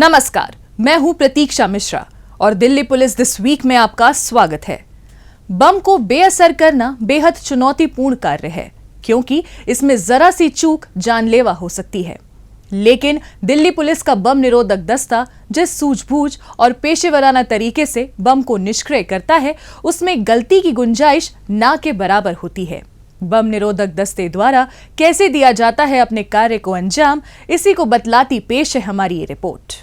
नमस्कार, मैं हूं प्रतीक्षा मिश्रा और दिल्ली पुलिस दिस वीक में आपका स्वागत है। बम को बेअसर करना बेहद चुनौतीपूर्ण कार्य है क्योंकि इसमें जरा सी चूक जानलेवा हो सकती है। लेकिन दिल्ली पुलिस का बम निरोधक दस्ता जिस सूझबूझ और पेशेवराना तरीके से बम को निष्क्रिय करता है, उसमें गलती की गुंजाइश ना के बराबर होती है। बम निरोधक दस्ते द्वारा कैसे दिया जाता है अपने कार्य को अंजाम, इसी को बतलाती पेश है हमारी ये रिपोर्ट।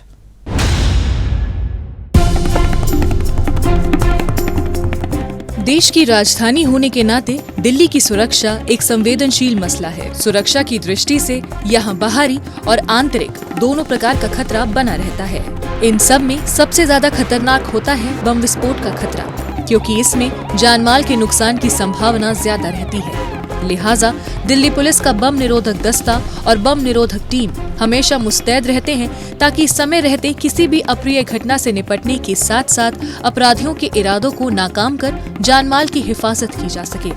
देश की राजधानी होने के नाते दिल्ली की सुरक्षा एक संवेदनशील मसला है। सुरक्षा की दृष्टि से यहाँ बाहरी और आंतरिक दोनों प्रकार का खतरा बना रहता है। इन सब में सबसे ज्यादा खतरनाक होता है बम विस्फोट का खतरा, क्योंकि इसमें जानमाल के नुकसान की संभावना ज्यादा रहती है। लिहाजा दिल्ली पुलिस का बम निरोधक दस्ता और बम निरोधक टीम हमेशा मुस्तैद रहते हैं ताकि समय रहते किसी भी अप्रिय घटना से निपटने के साथ साथ अपराधियों के इरादों को नाकाम कर जानमाल की हिफाजत की जा सके।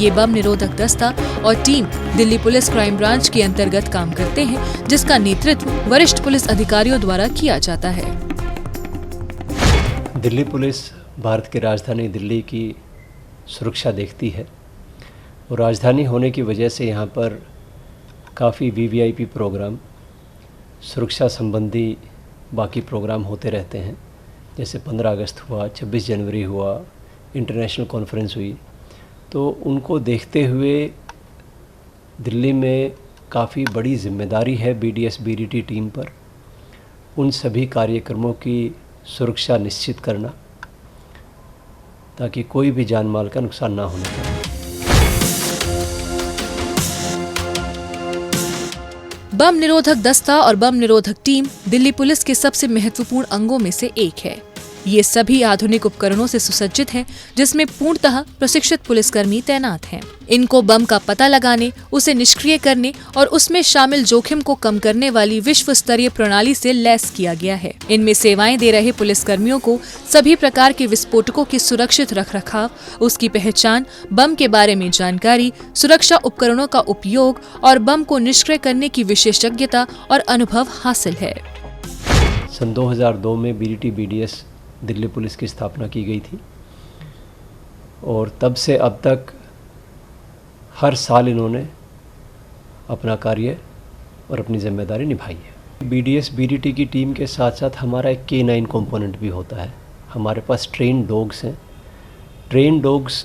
ये बम निरोधक दस्ता और team Delhi police crime branch के अंतर्गत काम करते हैं, जिसका नेतृत्व वरिष्ठ पुलिस अधिकारियों द्वारा किया जाता है। दिल्ली पुलिस भारत की राजधानी दिल्ली की सुरक्षा देखती है और राजधानी होने की वजह से यहाँ पर काफ़ी वीवीआईपी प्रोग्राम, सुरक्षा संबंधी बाकी प्रोग्राम होते रहते हैं। जैसे 15 अगस्त हुआ, 26 जनवरी हुआ, इंटरनेशनल कॉन्फ्रेंस हुई, तो उनको देखते हुए दिल्ली में काफ़ी बड़ी जिम्मेदारी है बीडीएस बीडीटी टीम पर उन सभी कार्यक्रमों की सुरक्षा निश्चित करना, ताकि कोई भी जान माल का नुकसान ना होने पाए। बम निरोधक दस्ता और बम निरोधक टीम दिल्ली पुलिस के सबसे महत्वपूर्ण अंगों में से एक है। ये सभी आधुनिक उपकरणों से सुसज्जित हैं, जिसमें पूर्णतः प्रशिक्षित पुलिसकर्मी तैनात हैं। इनको बम का पता लगाने, उसे निष्क्रिय करने और उसमें शामिल जोखिम को कम करने वाली विश्व स्तरीय प्रणाली से लैस किया गया है। इनमें सेवाएं दे रहे पुलिसकर्मियों को सभी प्रकार के विस्फोटकों की सुरक्षित रखरखाव, उसकी पहचान, बम के बारे में जानकारी, सुरक्षा उपकरणों का उपयोग और बम को निष्क्रिय करने की विशेषज्ञता और अनुभव हासिल है। सन 2002 में बीडीटी बीडीएस दिल्ली पुलिस की स्थापना की गई थी और तब से अब तक हर साल इन्होंने अपना कार्य और अपनी जिम्मेदारी निभाई है। बीडीएस बीडीटी की टीम के साथ साथ हमारा एक K9 कंपोनेंट भी होता है। हमारे पास ट्रेन डॉग्स हैं। ट्रेन डॉग्स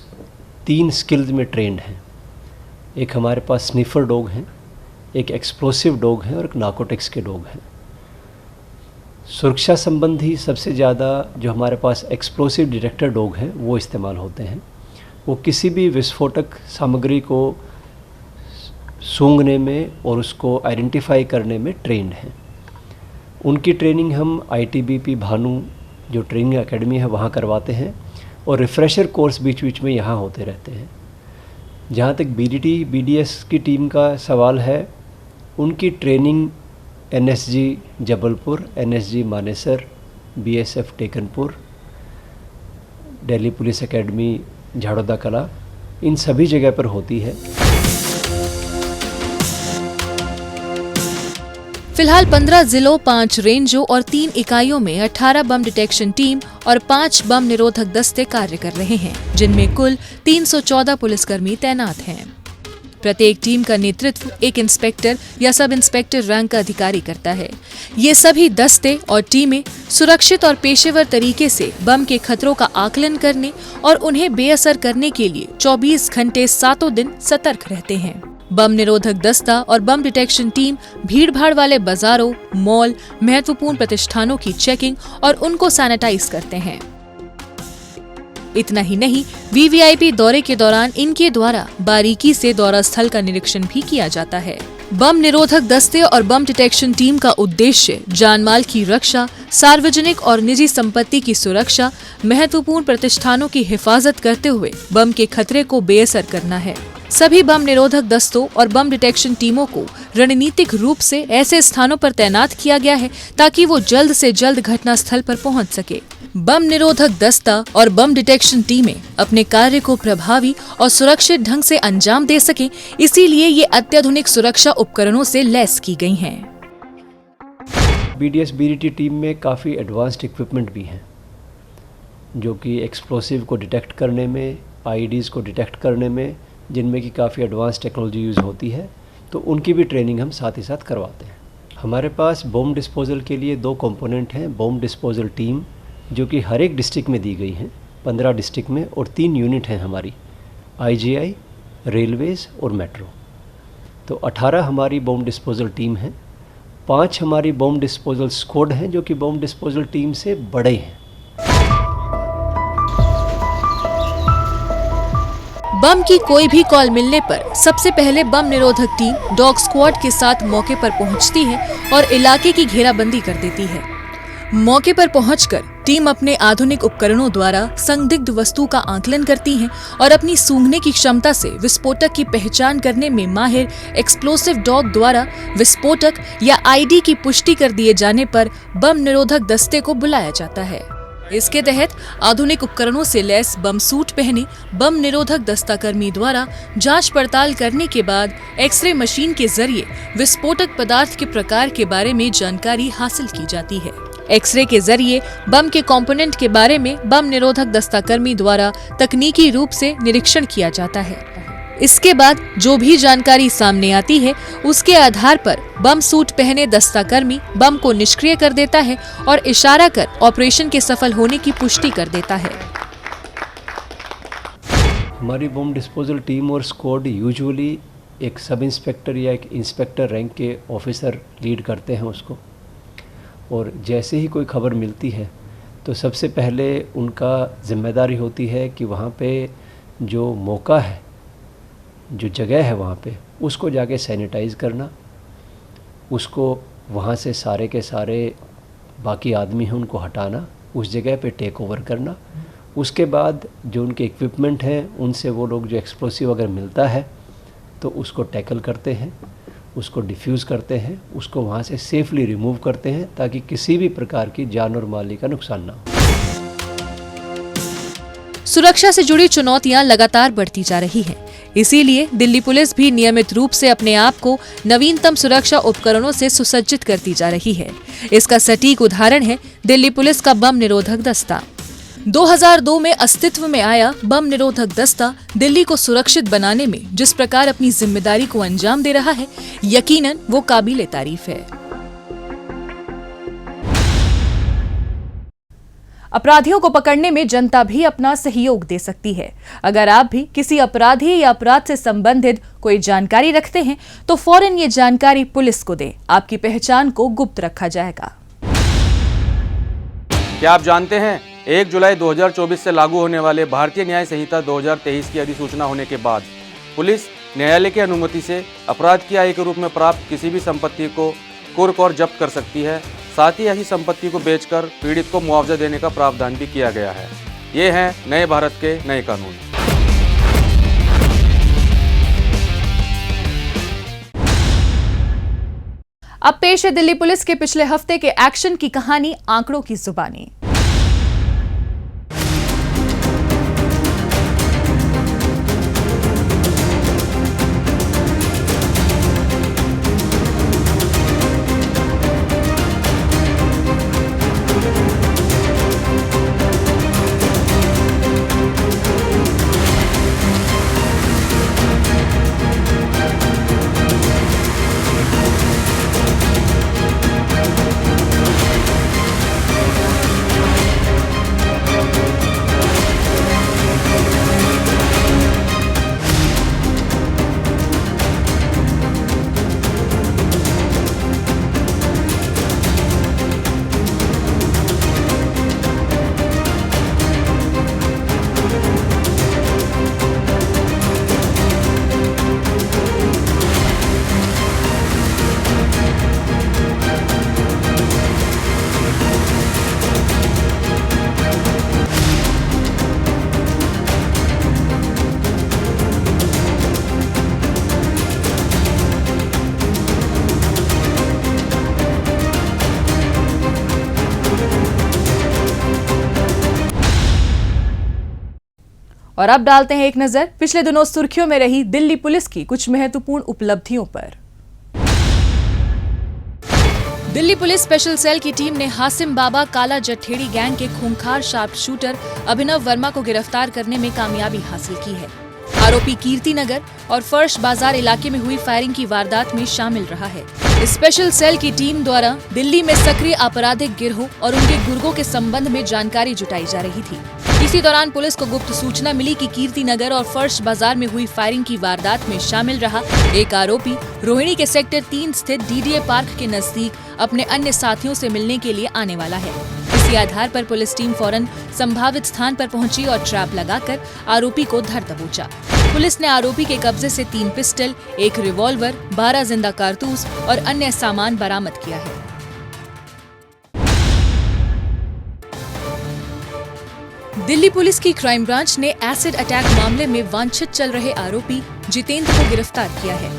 3 स्किल्स में ट्रेंड हैं। एक हमारे पास स्निफर डॉग हैं, एक एक्सप्लोसिव डॉग हैं और एक नार्कोटिक्स के डॉग हैं। सुरक्षा संबंधी सबसे ज़्यादा जो हमारे पास एक्सप्लोसिव डिटेक्टर डॉग हैं वो इस्तेमाल होते हैं। वो किसी भी विस्फोटक सामग्री को सूंघने में और उसको आइडेंटिफाई करने में ट्रेंड हैं। उनकी ट्रेनिंग हम ITBP भानु जो ट्रेनिंग एकेडमी है वहाँ करवाते हैं और रिफ़्रेशर कोर्स बीच बीच में यहाँ होते रहते हैं। जहाँ तक BDT BDS की टीम का सवाल है, उनकी training NSG Jabalpur, NSG Manesar, BSF Tekanpur, Delhi police academy Jharoda कला, इन सभी जगह पर होती है। फिलहाल 15 जिलों, 5 रेंजों और 3 इकाइयों में 18 बम डिटेक्शन टीम और 5 बम निरोधक दस्ते कार्य कर रहे हैं, जिनमें कुल 314 पुलिसकर्मी तैनात हैं। प्रत्येक टीम का नेतृत्व एक इंस्पेक्टर या सब इंस्पेक्टर रैंक का अधिकारी करता है। ये सभी दस्ते और टीमें सुरक्षित और पेशेवर तरीके से बम के खतरों का आकलन करने और उन्हें बेअसर करने के लिए 24 घंटे 7 दिन सतर्क रहते हैं। बम निरोधक दस्ता और बम डिटेक्शन टीम भीड़-भाड़ वाले बाजारों, मॉल, महत्वपूर्ण प्रतिष्ठानों की चेकिंग और उनको सैनिटाइज करते हैं। इतना ही नहीं, वीवीआईपी दौरे के दौरान इनके द्वारा बारीकी से दौरा स्थल का निरीक्षण भी किया जाता है। बम निरोधक दस्ते और बम डिटेक्शन टीम का उद्देश्य जानमाल की रक्षा, सार्वजनिक और निजी संपत्ति की सुरक्षा, महत्वपूर्ण प्रतिष्ठानों की हिफाजत करते हुए बम के खतरे को बेअसर करना है। सभी बम निरोधक दस्तों और बम डिटेक्शन टीमों को रणनीतिक रूप से ऐसे स्थानों पर तैनात किया गया है ताकि वो जल्द से जल्द घटना स्थल पर पहुंच सके। बम निरोधक दस्ता और बम डिटेक्शन टीमें अपने कार्य को प्रभावी और सुरक्षित ढंग से अंजाम दे सकें, इसीलिए ये अत्याधुनिक सुरक्षा उपकरणों से लैस की गई हैं। BDS BDT टीम में काफ़ी एडवांस्ड इक्विपमेंट भी हैं, जो कि एक्सप्लोसिव को डिटेक्ट करने में, IEDs को डिटेक्ट करने में, जिनमें कि काफ़ी एडवांस टेक्नोलॉजी यूज़ होती है, तो उनकी भी ट्रेनिंग हम साथ ही साथ करवाते हैं। हमारे पास बम डिस्पोजल के लिए 2 कंपोनेंट हैं। बम डिस्पोजल टीम जो कि हर एक डिस्ट्रिक्ट में दी गई हैं, 15 डिस्ट्रिक्ट में, और 3 यूनिट हैं हमारी, IGI, रेलवेज़ और मेट्रो। तो 18 हमारी बम डिस्पोजल टीम है। 5 हमारी बम डिस्पोजल स्क्वाड हैं, जो कि बम डिस्पोजल टीम से बड़े हैं। बम की कोई भी कॉल मिलने पर सबसे पहले बम निरोधक टीम डॉग स्क्वाड के साथ मौके पर पहुंचती है और इलाके की घेराबंदी कर देती है। मौके पर पहुंचकर टीम अपने आधुनिक उपकरणों द्वारा संदिग्ध वस्तु का आकलन करती है और अपनी सूंघने की क्षमता से विस्फोटक की पहचान करने में माहिर एक्सप्लोसिव डॉग द्वारा विस्फोटक या ID की पुष्टि कर दिए जाने पर बम निरोधक दस्ते को बुलाया जाता है। इसके तहत आधुनिक उपकरणों से लैस बम सूट पहने बम निरोधक दस्ताकर्मी द्वारा जांच पड़ताल करने के बाद एक्सरे मशीन के जरिए विस्फोटक पदार्थ के प्रकार के बारे में जानकारी हासिल की जाती है। एक्सरे के जरिए बम के कंपोनेंट के बारे में बम निरोधक दस्ताकर्मी द्वारा तकनीकी रूप से निरीक्षण किया जाता है। इसके बाद जो भी जानकारी सामने आती है, उसके आधार पर बम सूट पहने दस्ताकर्मी बम को निष्क्रिय कर देता है और इशारा कर ऑपरेशन के सफल होने की पुष्टि कर देता है। हमारी बम डिस्पोजल टीम और स्क्वाड यूजुअली एक सब इंस्पेक्टर या एक इंस्पेक्टर रैंक के ऑफिसर लीड करते हैं उसको, और जैसे ही कोई खबर मिलती है तो सबसे पहले उनका जिम्मेदारी होती है कि वहाँ पे जो मौका है, जो जगह है वहाँ पे, उसको जाके सैनिटाइज़ करना, उसको वहाँ से सारे के सारे बाकी आदमी हैं उनको हटाना, उस जगह पे टेक ओवर करना। उसके बाद जो उनके इक्विपमेंट हैं उनसे वो लोग जो एक्सप्लोसिव अगर मिलता है तो उसको टैकल करते हैं, उसको डिफ्यूज़ करते हैं, उसको वहाँ से सेफली रिमूव करते हैं ताकि किसी भी प्रकार की जान और माली का नुकसान ना हो। सुरक्षा से जुड़ी चुनौतियां लगातार बढ़ती जा रही हैं। इसीलिए दिल्ली पुलिस भी नियमित रूप से अपने आप को नवीनतम सुरक्षा उपकरणों से सुसज्जित करती जा रही है। इसका सटीक उदाहरण है दिल्ली पुलिस का बम निरोधक दस्ता। 2002 में अस्तित्व में आया बम निरोधक दस्ता दिल्ली को सुरक्षित बनाने में जिस प्रकार अपनी जिम्मेदारी को अंजाम दे रहा है, यकीनन वो काबिले तारीफ है। अपराधियों को पकड़ने में जनता भी अपना सहयोग दे सकती है। अगर आप भी किसी अपराधी या अपराध से संबंधित कोई जानकारी रखते हैं तो फौरन ये जानकारी पुलिस को दें। आपकी पहचान को गुप्त रखा जाएगा। क्या आप जानते हैं 1 जुलाई 2024 से लागू होने वाले भारतीय न्याय संहिता 2023 की अधिसूचना होने के बाद पुलिस न्यायालय की अनुमति से अपराध की आय के रूप में प्राप्त किसी भी संपत्ति को कुर्क और जब्त कर सकती है। साथ ही ऐसी संपत्ति को बेचकर पीड़ित को मुआवजा देने का प्रावधान भी किया गया है। ये हैं नए भारत के नए कानून। अब पेश है दिल्ली पुलिस के पिछले हफ्ते के एक्शन की कहानी, आंकड़ों की जुबानी। और अब डालते हैं एक नजर पिछले दिनों सुर्खियों में रही दिल्ली पुलिस की कुछ महत्वपूर्ण उपलब्धियों पर। दिल्ली पुलिस स्पेशल सेल की टीम ने हासिम बाबा काला जठेड़ी गैंग के खूंखार शार्प शूटर अभिनव वर्मा को गिरफ्तार करने में कामयाबी हासिल की है। आरोपी कीर्ति नगर और फर्श बाजार इलाके में हुई फायरिंग की वारदात में शामिल रहा है। स्पेशल सेल की टीम द्वारा दिल्ली में सक्रिय आपराधिक गिरोह और उनके गुर्गों के संबंध में जानकारी जुटाई जा रही थी। इसी दौरान पुलिस को गुप्त सूचना मिली कि कीर्ति नगर और फर्श बाजार में हुई फायरिंग की वारदात में शामिल रहा एक आरोपी रोहिणी के सेक्टर 3 स्थित डीडीए पार्क के नजदीक अपने अन्य साथियों से मिलने के लिए आने वाला है। इसी आधार पर पुलिस टीम फौरन संभावित स्थान पर पहुंची और ट्रैप लगाकर आरोपी को धर दबोचा। पुलिस ने आरोपी के कब्जे से 3 पिस्टल, 1 रिवॉल्वर, 12 जिंदा कारतूस और अन्य सामान बरामद किया है। दिल्ली पुलिस की क्राइम ब्रांच ने एसिड अटैक मामले में वांछित चल रहे आरोपी जितेंद्र को गिरफ्तार किया है।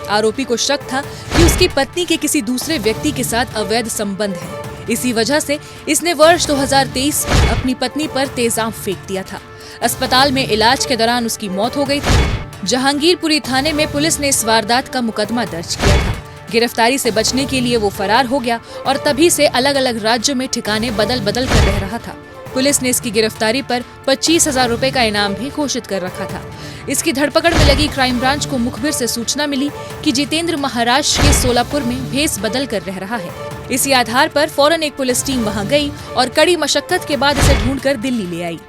आरोपी को शक था कि उसकी पत्नी के किसी दूसरे व्यक्ति के साथ अवैध संबंध है। इसी वजह से इसने वर्ष 2023 अपनी पत्नी पर तेजाब फेंक दिया था। अस्पताल में इलाज के दौरान उसकी मौत हो गई थी। जहांगीरपुरी थाने में पुलिस ने इस वारदात का मुकदमा दर्ज किया था। गिरफ्तारी से बचने के लिए वो फरार हो गया और तभी से अलग अलग राज्यों में ठिकाने बदल बदल कर रह रहा था। पुलिस ने इसकी गिरफ्तारी पर 25,000 रुपए का इनाम भी घोषित कर रखा था। इसकी धरपकड़ में लगी क्राइम ब्रांच को मुखबिर से सूचना मिली कि जितेंद्र महाराष्ट्र के सोलापुर में भेस बदल कर रह रहा है। इसी आधार पर फौरन एक पुलिस टीम वहां गई और कड़ी मशक्कत के बाद इसे ढूंढकर दिल्ली ले आई।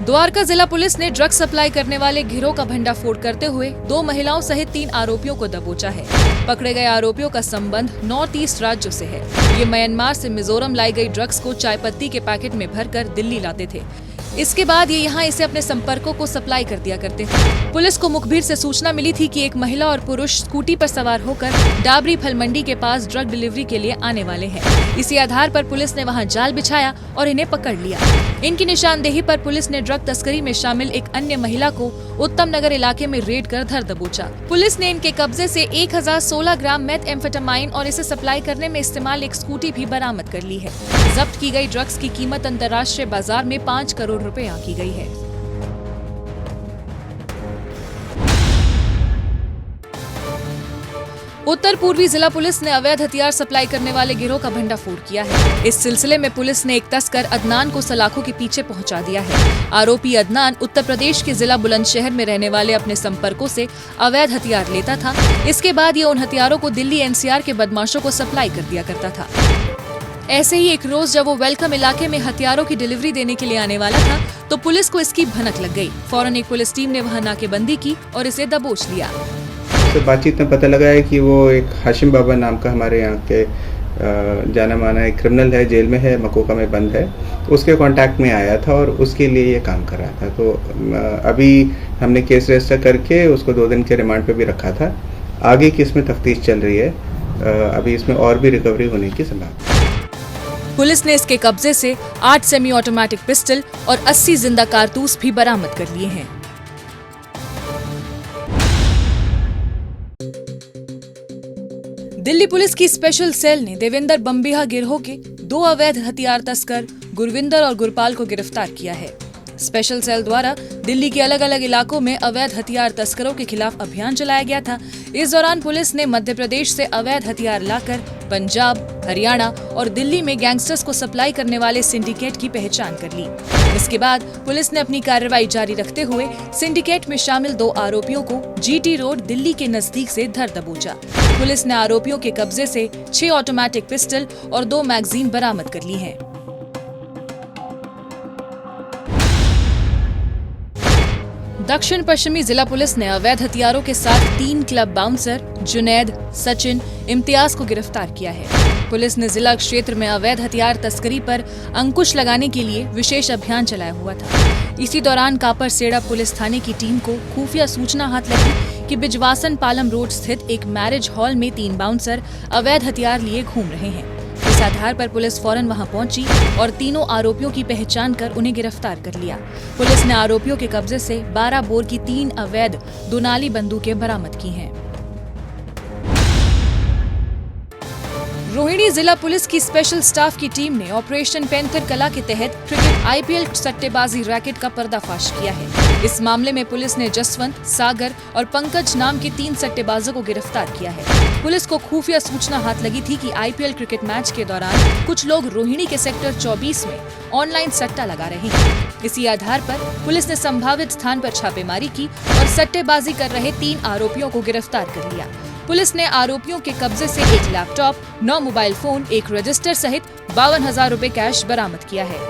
द्वारका जिला पुलिस ने ड्रग्स सप्लाई करने वाले गिरोह का भंडाफोड़ करते हुए 2 महिलाओं सहित 3 आरोपियों को दबोचा है। पकड़े गए आरोपियों का संबंध नॉर्थ ईस्ट राज्यों से है। ये म्यांमार से मिजोरम लाई गई ड्रग्स को चाय पत्ती के पैकेट में भरकर दिल्ली लाते थे। इसके बाद ये यहाँ इसे अपने संपर्कों को सप्लाई कर दिया करते थे। पुलिस को मुखबिर से सूचना मिली थी कि एक महिला और पुरुष स्कूटी पर सवार होकर डाबरी फल मंडी के पास ड्रग डिलीवरी के लिए आने वाले हैं। इसी आधार पर पुलिस ने वहां जाल बिछाया और इन्हें पकड़ लिया। इनकी निशानदेही पर पुलिस ने ड्रग तस्करी में शामिल एक अन्य महिला को उत्तम नगर इलाके में रेड कर धर दबोचा। पुलिस ने इनके कब्जे से 1016 ग्राम मेथएम्फेटामाइन और इसे सप्लाई करने में इस्तेमाल एक स्कूटी भी बरामद कर ली है। जब्त की गई ड्रग्स की कीमत अंतर्राष्ट्रीय बाजार में 5 करोड़ रुपए आंकी गई है। उत्तर पूर्वी जिला पुलिस ने अवैध हथियार सप्लाई करने वाले गिरोह का भंडाफोड़ किया है। इस सिलसिले में पुलिस ने एक तस्कर अदनान को सलाखों के पीछे पहुंचा दिया है। आरोपी अदनान उत्तर प्रदेश के जिला बुलंदशहर में रहने वाले अपने संपर्कों से अवैध हथियार लेता था। इसके बाद ये उन हथियारों को दिल्ली एनसीआर के बदमाशों को सप्लाई कर दिया करता था। ऐसे ही एक रोज जब वो वेलकम इलाके में हथियारों की डिलीवरी देने के लिए आने वाला था तो पुलिस को इसकी भनक लग गई। फौरन एक पुलिस टीम ने वहां नाकेबंदी की और इसे दबोच लिया। तो बातचीत में पता लगा है कि वो एक हाशिम बाबा नाम का हमारे यहाँ के जाना माना एक क्रिमिनल है, जेल में है, मकोका में बंद है। उसके कांटेक्ट में आया था और उसके लिए ये काम कर रहा था। तो अभी हमने केस रजिस्टर करके उसको 2 दिन के रिमांड पे भी रखा था। आगे की इसमें तफ्तीश चल रही है। अभी इसमें और भी रिकवरी होने की संभावना। पुलिस ने इसके कब्जे से 8 सेमी ऑटोमेटिक पिस्टल और 80 जिंदा कारतूस भी बरामद कर लिए हैं। दिल्ली पुलिस की स्पेशल सेल ने देवेंद्र बम्बिहा गिरोह के 2 अवैध हथियार तस्कर गुरविंदर और गुरपाल को गिरफ्तार किया है। स्पेशल सेल द्वारा दिल्ली के अलग अलग इलाकों में अवैध हथियार तस्करों के खिलाफ अभियान चलाया गया था। इस दौरान पुलिस ने मध्य प्रदेश से अवैध हथियार लाकर पंजाब, हरियाणा और दिल्ली में गैंगस्टर्स को सप्लाई करने वाले सिंडिकेट की पहचान कर ली। इसके बाद पुलिस ने अपनी कार्रवाई जारी रखते हुए सिंडिकेट में शामिल 2 आरोपियों को जीटी रोड दिल्ली के नजदीक से धर दबोचा। पुलिस ने आरोपियों के कब्जे से 6 ऑटोमेटिक पिस्टल और 2 मैगजीन बरामद कर ली हैं। दक्षिण पश्चिमी जिला पुलिस ने अवैध हथियारों के साथ 3 क्लब बाउंसर जुनैद, सचिन, इम्तियाज को गिरफ्तार किया है। पुलिस ने जिला क्षेत्र में अवैध हथियार तस्करी पर अंकुश लगाने के लिए विशेष अभियान चलाया हुआ था। इसी दौरान कापरसेड़ा पुलिस थाने की टीम को खुफिया सूचना हाथ लगी कि बिजवासन पालम रोड स्थित एक मैरिज हॉल में 3 बाउंसर अवैध हथियार लिए घूम रहे हैं। इस आधार पर पुलिस फौरन वहां पहुंची और तीनों आरोपियों की पहचान कर उन्हें गिरफ्तार कर लिया। पुलिस ने आरोपियों के कब्जे से 12 बोर की 3 अवैध दुनाली बंदूकें बरामद की हैं। रोहिणी जिला पुलिस की स्पेशल स्टाफ की टीम ने ऑपरेशन पैंथर कला के तहत क्रिकेट आईपीएल सट्टेबाजी रैकेट का पर्दाफाश किया है। इस मामले में पुलिस ने जसवंत, सागर और पंकज नाम के 3 सट्टेबाजों को गिरफ्तार किया है। पुलिस को खुफिया सूचना हाथ लगी थी कि आईपीएल क्रिकेट मैच के दौरान कुछ लोग रोहिणी के सेक्टर 24 में ऑनलाइन सट्टा लगा रहे हैं। इसी आधार पर पुलिस ने संभावित स्थान पर छापेमारी की और सट्टेबाजी कर रहे 3 आरोपियों को गिरफ्तार कर लिया। पुलिस ने आरोपियों के कब्जे से 1 लैपटॉप, 9 मोबाइल फोन, 1 रजिस्टर सहित 52,000 रुपए कैश बरामद किया है।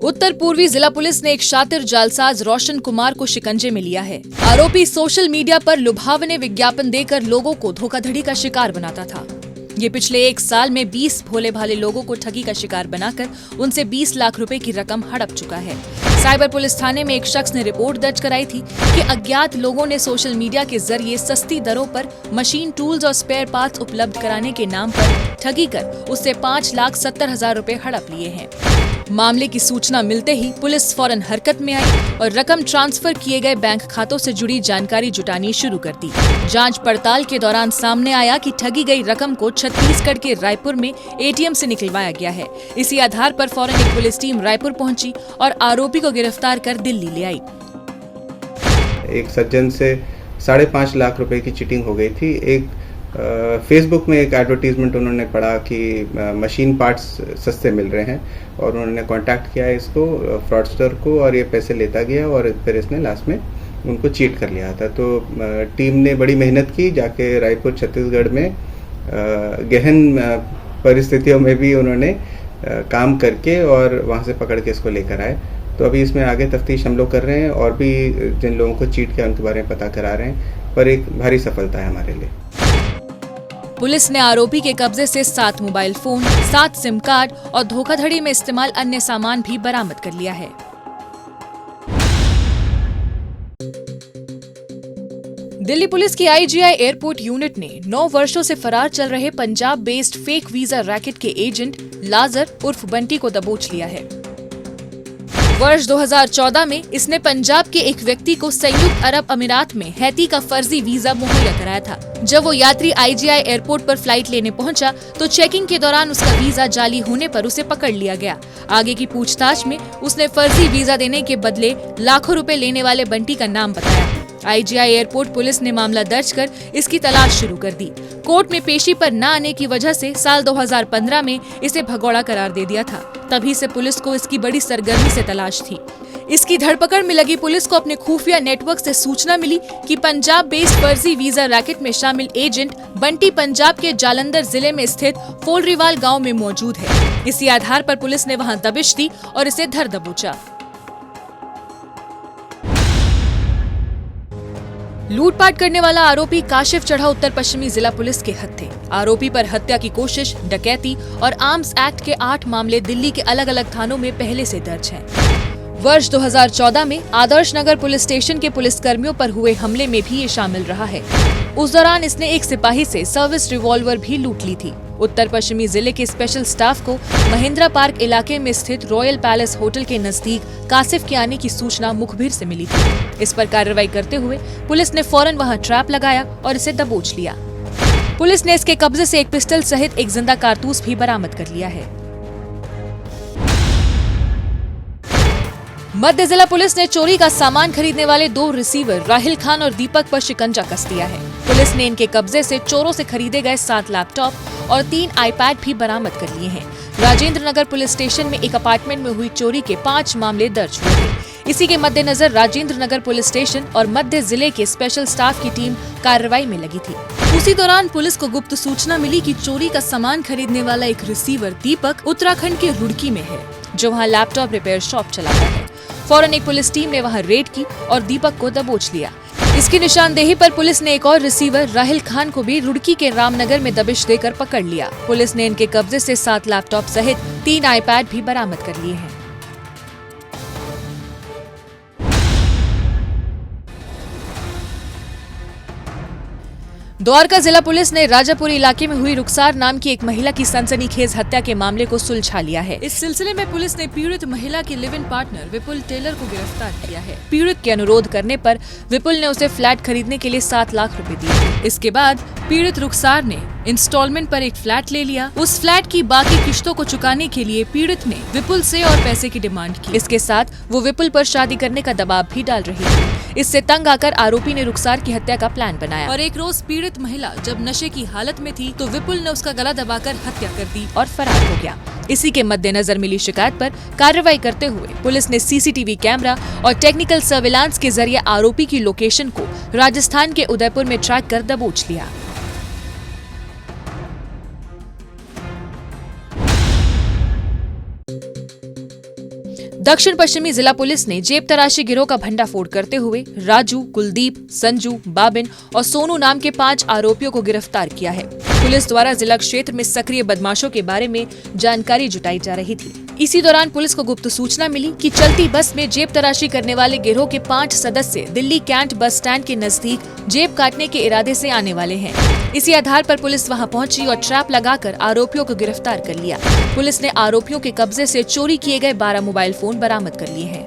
उत्तर पूर्वी जिला पुलिस ने एक शातिर जालसाज रोशन कुमार को शिकंजे में लिया है। आरोपी सोशल मीडिया पर लुभावने विज्ञापन देकर लोगों को धोखाधड़ी का शिकार बनाता था। ये पिछले 1 साल में 20 भोले भाले लोगों को ठगी का शिकार बनाकर उनसे 20 लाख रुपए की रकम हड़प चुका है। साइबर पुलिस थाने में एक शख्स ने रिपोर्ट दर्ज कराई थी कि अज्ञात लोगों ने सोशल मीडिया के जरिए सस्ती दरों पर मशीन टूल्स और स्पेयर पार्ट्स उपलब्ध कराने के नाम पर ठगी कर उससे 5,70,000 रुपए हड़प लिए हैं। मामले की सूचना मिलते ही पुलिस फौरन हरकत में आई और रकम ट्रांसफर किए गए बैंक खातों से जुड़ी जानकारी जुटानी शुरू कर दी। जांच पड़ताल के दौरान सामने आया कि ठगी गई रकम को छत्तीसगढ़ के रायपुर में एटीएम से निकलवाया गया है। इसी आधार पर फौरन एक पुलिस टीम रायपुर पहुंची और आरोपी को गिरफ्तार कर दिल्ली ले आई। एक सज्जन से 5.5 लाख रुपए की चीटिंग हो गई थी। एक फेसबुक में एक एडवर्टीजमेंट उन्होंने पढ़ा कि मशीन पार्ट्स सस्ते मिल रहे हैं और उन्होंने कांटेक्ट किया इसको फ्रॉडस्टर को और ये पैसे लेता गया और फिर इसने लास्ट में उनको चीट कर लिया था। तो टीम ने बड़ी मेहनत की, जाके रायपुर छत्तीसगढ़ में गहन परिस्थितियों में भी उन्होंने काम करके और वहाँ से पकड़ के इसको लेकर आए। तो अभी इसमें आगे तफ्तीश हम लोग कर रहे हैं और भी जिन लोगों को चीट किया उनके बारे में पता करा रहे हैं, पर एक भारी सफलता है हमारे लिए। पुलिस ने आरोपी के कब्जे से 7 मोबाइल फोन, 7 सिम कार्ड और धोखाधड़ी में इस्तेमाल अन्य सामान भी बरामद कर लिया है। दिल्ली पुलिस की आईजीआई एयरपोर्ट यूनिट ने 9 वर्षों से फरार चल रहे Punjab based fake visa racket के एजेंट लाजर उर्फ बंटी को दबोच लिया है। वर्ष 2014 में इसने पंजाब के एक व्यक्ति को संयुक्त अरब अमीरात में हैती का फर्जी वीजा मुहैया कराया था। जब वो यात्री आईजीआई एयरपोर्ट पर फ्लाइट लेने पहुंचा तो चेकिंग के दौरान उसका वीजा जाली होने पर उसे पकड़ लिया गया। आगे की पूछताछ में उसने फर्जी वीजा देने के बदले लाखों रुपए लेने वाले बंटी का नाम बताया। आईजीआई एयरपोर्ट पुलिस ने मामला दर्ज कर इसकी तलाश शुरू कर दी। कोर्ट में पेशी पर न आने की वजह से साल 2015 में इसे भगौड़ा करार दे दिया था। तभी से पुलिस को इसकी बड़ी सरगर्मी से तलाश थी। इसकी धरपकड़ में लगी पुलिस को अपने खुफिया नेटवर्क से सूचना मिली कि पंजाब बेस्ड फर्जी वीजा रैकेट में शामिल एजेंट बंटी पंजाब के जालंधर जिले में स्थित फोलरीवाल गांव में मौजूद है। इसी आधार पर पुलिस ने वहां दबिश दी और इसे धर दबोचा। लूटपाट करने वाला आरोपी काशिफ चढ़ा उत्तर पश्चिमी जिला पुलिस के हत्थे। आरोपी पर हत्या की कोशिश, डकैती और आर्म्स एक्ट के 8 मामले दिल्ली के अलग अलग थानों में पहले से दर्ज हैं। वर्ष 2014 में आदर्श नगर पुलिस स्टेशन के पुलिसकर्मियों पर हुए हमले में भी ये शामिल रहा है। उस दौरान इसने एक सिपाही से सर्विस रिवॉल्वर भी लूट ली थी। उत्तर पश्चिमी जिले के स्पेशल स्टाफ को महिंद्रा पार्क इलाके में स्थित रॉयल पैलेस होटल के नजदीक कासिफ के आने की सूचना मुखबिर से मिली थी। इस पर कार्रवाई करते हुए पुलिस ने फौरन वहां ट्रैप लगाया और इसे दबोच लिया। पुलिस ने इसके कब्जे से एक पिस्टल सहित एक जिंदा कारतूस भी बरामद कर लिया है। मध्य जिला पुलिस ने चोरी का सामान खरीदने वाले 2 रिसीवर राहिल खान और दीपक पर शिकंजा कस दिया है। पुलिस ने इनके कब्जे से चोरों से खरीदे गए 7 लैपटॉप और 3 आईपैड भी बरामद कर लिए हैं। राजेंद्र नगर पुलिस स्टेशन में एक अपार्टमेंट में हुई चोरी के 5 मामले दर्ज हुए थे। इसी के मद्देनजर राजेंद्र नगर पुलिस स्टेशन और मध्य जिले के स्पेशल स्टाफ की टीम कार्रवाई में लगी थी। उसी दौरान पुलिस को गुप्त सूचना मिली कि चोरी का सामान खरीदने वाला एक रिसीवर दीपक उत्तराखंड के रुड़की में है, जो वहाँ लैपटॉप रिपेयर शॉप चलाता है। फौरन एक पुलिस टीम ने वहां रेड की और दीपक को दबोच लिया। इसकी निशानदेही पर पुलिस ने एक और रिसीवर राहिल खान को भी रुड़की के रामनगर में दबिश देकर पकड़ लिया। पुलिस ने इनके कब्जे से 7 लैपटॉप सहित 3 आईपैड भी बरामद कर लिए हैं। द्वारका जिला पुलिस ने राजापुरी इलाके में हुई रुखसार नाम की एक महिला की सनसनीखेज हत्या के मामले को सुलझा लिया है। इस सिलसिले में पुलिस ने पीड़ित महिला के live in partner Vipul Tailor को गिरफ्तार किया है। पीड़ित के अनुरोध करने पर विपुल ने उसे फ्लैट खरीदने के लिए 7 लाख रुपए दिए। इसके बाद पीड़ित रुखसार ने इंस्टॉलमेंट पर एक फ्लैट ले लिया। उस फ्लैट की बाकी किश्तों को चुकाने के लिए पीड़ित ने विपुल से और पैसे की डिमांड की। इसके साथ वो विपुल पर शादी करने का दबाव भी डाल रही थी। इससे तंग आकर आरोपी ने रुखसार की हत्या का प्लान बनाया और एक रोज पीड़ित महिला जब नशे की हालत में थी तो विपुल ने उसका गला दबाकर हत्या कर दी और फरार हो गया। इसी के मद्देनजर मिली शिकायत पर कार्रवाई करते हुए पुलिस ने सीसीटीवी कैमरा और टेक्निकल सर्विलांस के जरिए आरोपी की लोकेशन को राजस्थान के उदयपुर में ट्रैक कर दबोच लिया। दक्षिण पश्चिमी जिला पुलिस ने जेब तराशी गिरोह का भंडाफोड़ करते हुए राजू, कुलदीप, संजू, बाबिन और सोनू नाम के 5 आरोपियों को गिरफ्तार किया है। पुलिस द्वारा जिला क्षेत्र में सक्रिय बदमाशों के बारे में जानकारी जुटाई जा रही थी। इसी दौरान पुलिस को गुप्त सूचना मिली कि चलती बस में जेब तराशी करने वाले गिरोह के 5 सदस्य दिल्ली कैंट बस स्टैंड के नजदीक जेब काटने के इरादे से आने वाले हैं। इसी आधार पर पुलिस वहां पहुंची और ट्रैप लगाकर आरोपियों को गिरफ्तार कर लिया। पुलिस ने आरोपियों के कब्जे से चोरी किए गए 12 मोबाइल फोन बरामद कर लिए हैं।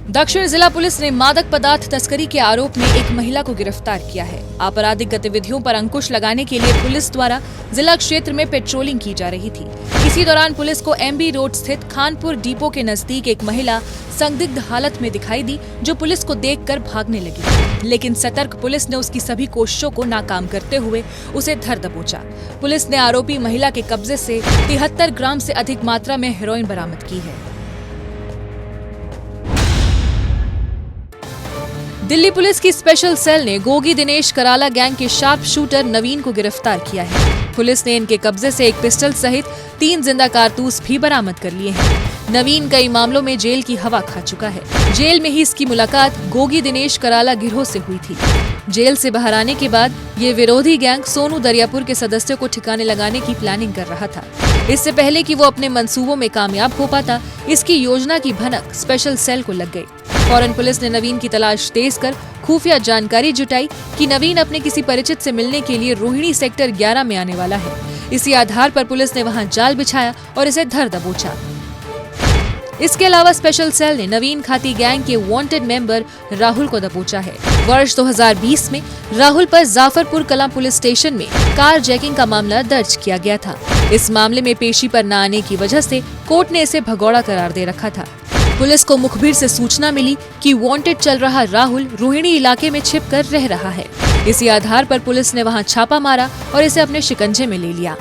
दक्षिण जिला पुलिस ने मादक पदार्थ तस्करी के आरोप में एक महिला को गिरफ्तार किया है। आपराधिक गतिविधियों पर अंकुश लगाने के लिए पुलिस द्वारा जिला क्षेत्र में पेट्रोलिंग की जा रही थी। इसी दौरान पुलिस को एमबी रोड स्थित खानपुर डिपो के नजदीक एक महिला संदिग्ध हालत में दिखाई दी, जो पुलिस को देखकर भागने लगी, लेकिन सतर्क पुलिस ने उसकी सभी कोशिशों को नाकाम करते हुए उसे धर दबोचा। पुलिस ने आरोपी महिला के कब्जे से 73 ग्राम से अधिक मात्रा में हेरोइन बरामद की है। दिल्ली पुलिस की स्पेशल सेल ने गोगी दिनेश कराला गैंग के शार्प शूटर नवीन को गिरफ्तार किया है। पुलिस ने इनके कब्जे से एक पिस्टल सहित 3 जिंदा कारतूस भी बरामद कर लिए हैं। नवीन कई मामलों में जेल की हवा खा चुका है। जेल में ही इसकी मुलाकात गोगी दिनेश कराला गिरोह से हुई थी। जेल से बाहर आने के बाद ये विरोधी गैंग सोनू दरियापुर के सदस्यों को ठिकाने लगाने की प्लानिंग कर रहा था। इससे पहले कि वो अपने मंसूबों में कामयाब हो पाता, इसकी योजना की भनक स्पेशल सेल को लग गई। फौरन पुलिस ने नवीन की तलाश तेज कर खुफिया जानकारी जुटाई कि नवीन अपने किसी परिचित से मिलने के लिए रोहिणी सेक्टर 11 में आने वाला है। इसी आधार पर पुलिस ने वहां जाल बिछाया और इसे धर दबोचा। इसके अलावा स्पेशल सेल ने नवीन खाती गैंग के वांटेड मेंबर राहुल को दबोचा है। वर्ष 2020 में राहुल पर जाफरपुर कलां पुलिस स्टेशन में कार जैकिंग का मामला दर्ज किया गया था। इस मामले में पेशी पर न आने की वजह से कोर्ट ने इसे भगौड़ा करार दे रखा था। पुलिस को मुखबिर से सूचना मिली कि वांटेड चल रहा राहुल रोहिणी इलाके में छिपकर रह रहा है। इसी आधार पर पुलिस ने वहां छापा मारा और इसे अपने शिकंजे में ले लिया।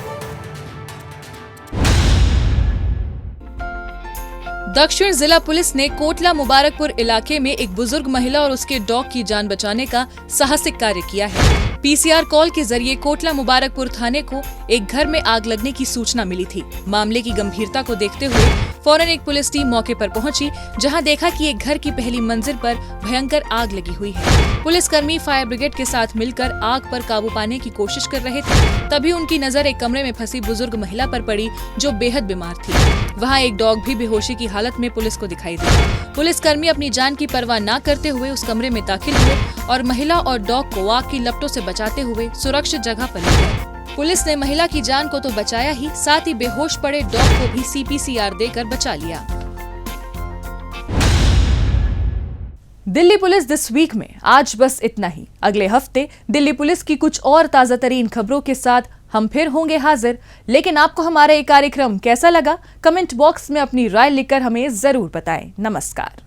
दक्षिण जिला पुलिस ने कोटला मुबारकपुर इलाके में एक बुजुर्ग महिला और उसके डॉग की जान बचाने का साहसिक कार्य किया है। पीसीआर कॉल के जरिए कोटला मुबारकपुर थाने को एक घर में आग लगने की सूचना मिली थी। मामले की गंभीरता को देखते हुए फौरन एक पुलिस टीम मौके पर पहुंची, जहां देखा कि एक घर की पहली मंजिल पर भयंकर आग लगी हुई है। पुलिसकर्मी फायर ब्रिगेड के साथ मिलकर आग पर काबू पाने की कोशिश कर रहे थे। तभी उनकी नजर एक कमरे में फंसी बुजुर्ग महिला पर पड़ी, जो बेहद बीमार थी। वहां एक डॉग भी बेहोशी की हालत में पुलिस को दिखाई दी। पुलिसकर्मी अपनी जान की परवाह न करते हुए उस कमरे में दाखिल हुए और महिला और डॉग को आग की लपटों से बचाते हुए सुरक्षित जगह पर ले गए। पुलिस ने महिला की जान को तो बचाया ही, साथ ही बेहोश पड़े डॉग को भी सीपीसीआर देकर बचा लिया। दिल्ली पुलिस दिस वीक में आज बस इतना ही। अगले हफ्ते दिल्ली पुलिस की कुछ और ताजा तरीन खबरों के साथ हम फिर होंगे हाजिर। लेकिन आपको हमारा ये कार्यक्रम कैसा लगा, कमेंट बॉक्स में अपनी राय लिखकर हमें जरूर बताएं। नमस्कार।